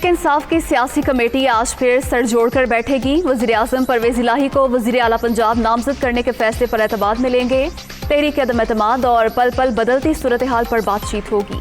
इंसाफ की सियासी कमेटी आज फिर सर जोड़कर बैठेगी। वज़ीर-ए-आज़म परवेज़ इलाही को वज़ीर आला पंजाब नामजद करने के फैसले पर एतमाद मिलेंगे। तहरीक अदम एतमाद और पल पल बदलती सूरत हाल पर बातचीत होगी।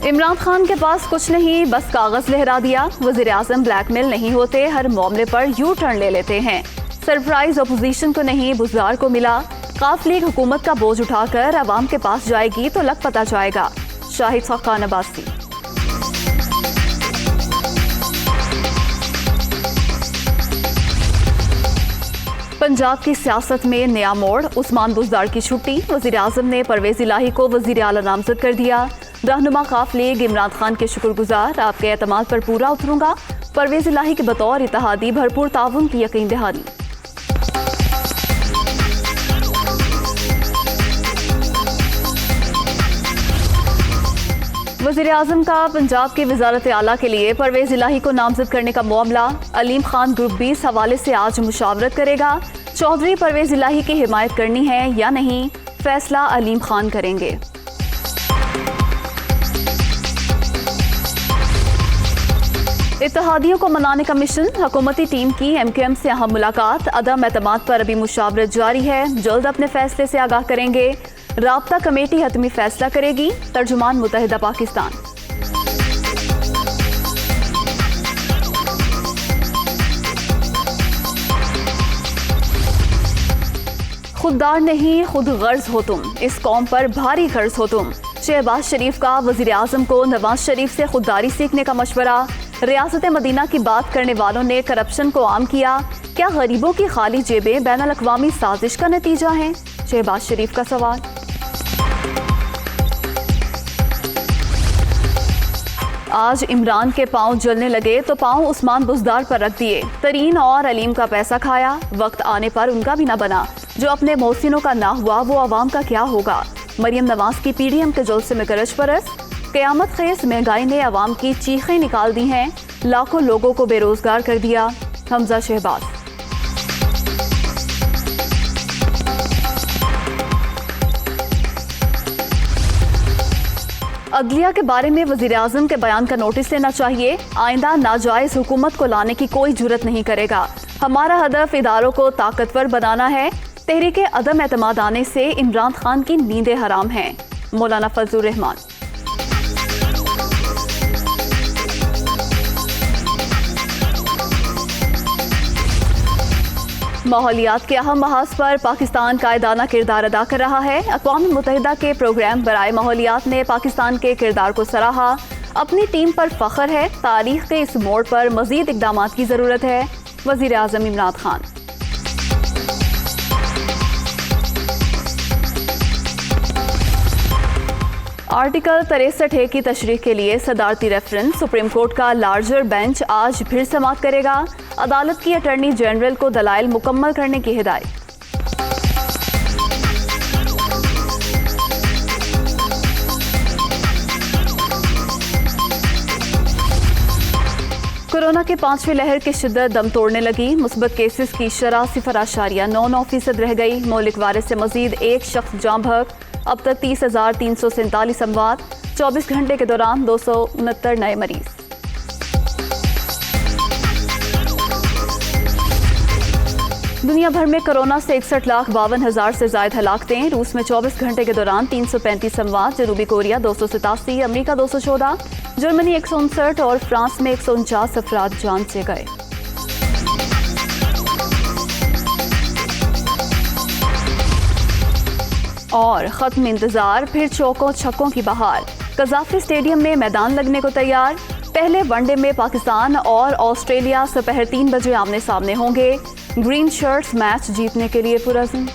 इमरान खान के पास कुछ नहीं, बस कागज लहरा दिया। वज़ीर-ए-आज़म ब्लैकमेल नहीं होते, हर मामले पर यू टर्न ले लेते हैं। सरप्राइज अपोजिशन को नहीं, बुज़दार को मिला। काफ लीग हुकूमत का बोझ उठाकर अवाम के पास जाएगी तो लग पता जाएगा। शाहिद खान अब्बासी। पंजाब की सियासत में नया मोड़, उस्मान बुज़दार की छुट्टी। वज़ीर-ए-आज़म ने परवेज़ इलाही को वज़ीर आला नामज़द कर दिया। रहनुमा काफ लीग इमरान खान के शुक्रगुजार, आपके एतमाद पर पूरा उतरूंगा। परवेज़ इलाही के बतौर इत्तेहादी भरपूर ताउन की यकीन दहानी। वज़ीर-ए-आज़म का पंजाब की वज़ारत आला के लिए परवेज़ इलाही को नामज़द करने का मामला। अलीम खान ग्रुप बी इस हवाले से आज मुशावरत करेगा। चौधरी परवेज़ इलाही की हिमायत करनी है या नहीं, फैसला अलीम खान करेंगे। इत्तेहादियों को मनाने का मिशन, हुकूमती टीम की MQM से अहम मुलाकात। अदम एतमाद पर अभी मुशावरत जारी है, जल्द अपने फैसले से आगाह करेंगे। राब्ता कमेटी हतमी फैसला करेगी। तर्जुमान मुत्तहिदा पाकिस्तान। खुददार नहीं, खुद गर्ज हो तुम, इस कौम पर भारी कर्ज हो तुम। शहबाज शरीफ का वज़ीर-ए-आज़म को नवाज शरीफ से खुददारी सीखने का मशवरा। रियासत मदीना की बात करने वालों ने करप्शन को आम किया। क्या गरीबों की खाली जेबें बैनुल अक़वामी साजिश का नतीजा हैं? शहबाज शरीफ का सवाल। आज इमरान के पांव जलने लगे तो पांव उस्मान बुज़दार पर रख दिए। तरीन और अलीम का पैसा खाया, वक्त आने पर उनका भी ना बना। जो अपने मोहसिनों का ना हुआ वो अवाम का क्या होगा? मरियम नवाज की PDM के जुल्म में गरज परस। क़यामत ख़ेज़ महंगाई ने अवाम की चीखें निकाल दी हैं, लाखों लोगों को बेरोजगार कर दिया। हमजा शहबाज। अदलिया के बारे में वज़ीर-ए-आज़म के बयान का नोटिस लेना चाहिए। आइंदा नाजायज़ हुकूमत को लाने की कोई जुर्रत नहीं करेगा। हमारा हदफ इदारों को ताकतवर बनाना है। तहरीके अदम एतमाद आने से इमरान खान की नींदें हराम हैं। मौलाना फजलुर रहमान। माहौलियात के अहम महाज पर पाकिस्तान कायदाना किरदार अदा कर रहा है। अक़वाम मुत्तहिदा के प्रोग्राम बराए माहौलियात ने पाकिस्तान के किरदार को सराहा। अपनी टीम पर फ़ख्र है। तारीख के इस मोड़ पर मज़ीद इक़दामात की ज़रूरत है। वज़ीर-ए-आज़म इमरान खान। आर्टिकल 63A की तशरीह के लिए सदारती रेफरेंस। सुप्रीम कोर्ट का लार्जर बेंच आज फिर समाअत करेगा। अदालत की अटॉर्नी जनरल को दलाइल मुकम्मल करने की हिदायत। कोरोना के 5वीं लहर की शिद्दत दम तोड़ने लगी। मुस्बत केसेस की शरह 0.99% रह गई। मौलिक वायरस से मजीद एक शख्स जाँ बहक। अब तक 30,347 अमवात। 24 घंटे के दौरान 269 नए मरीज। दुनिया भर में कोरोना से 61,52,000 से ज्यादा हलाकतें। रूस में 24 घंटे के दौरान 335 अमवात। जनूबी कोरिया 287, अमरीका 214, जर्मनी 159 और फ्रांस में 149 अफराद जान से गए। और खत्म इंतजार, फिर चौकों छक्कों की बहार। कज़ाफ़ी स्टेडियम में मैदान लगने को तैयार। पहले वनडे में पाकिस्तान और ऑस्ट्रेलिया दोपहर 3 बजे आमने सामने होंगे। ग्रीन शर्ट्स मैच जीतने के लिए पुरअज़्म।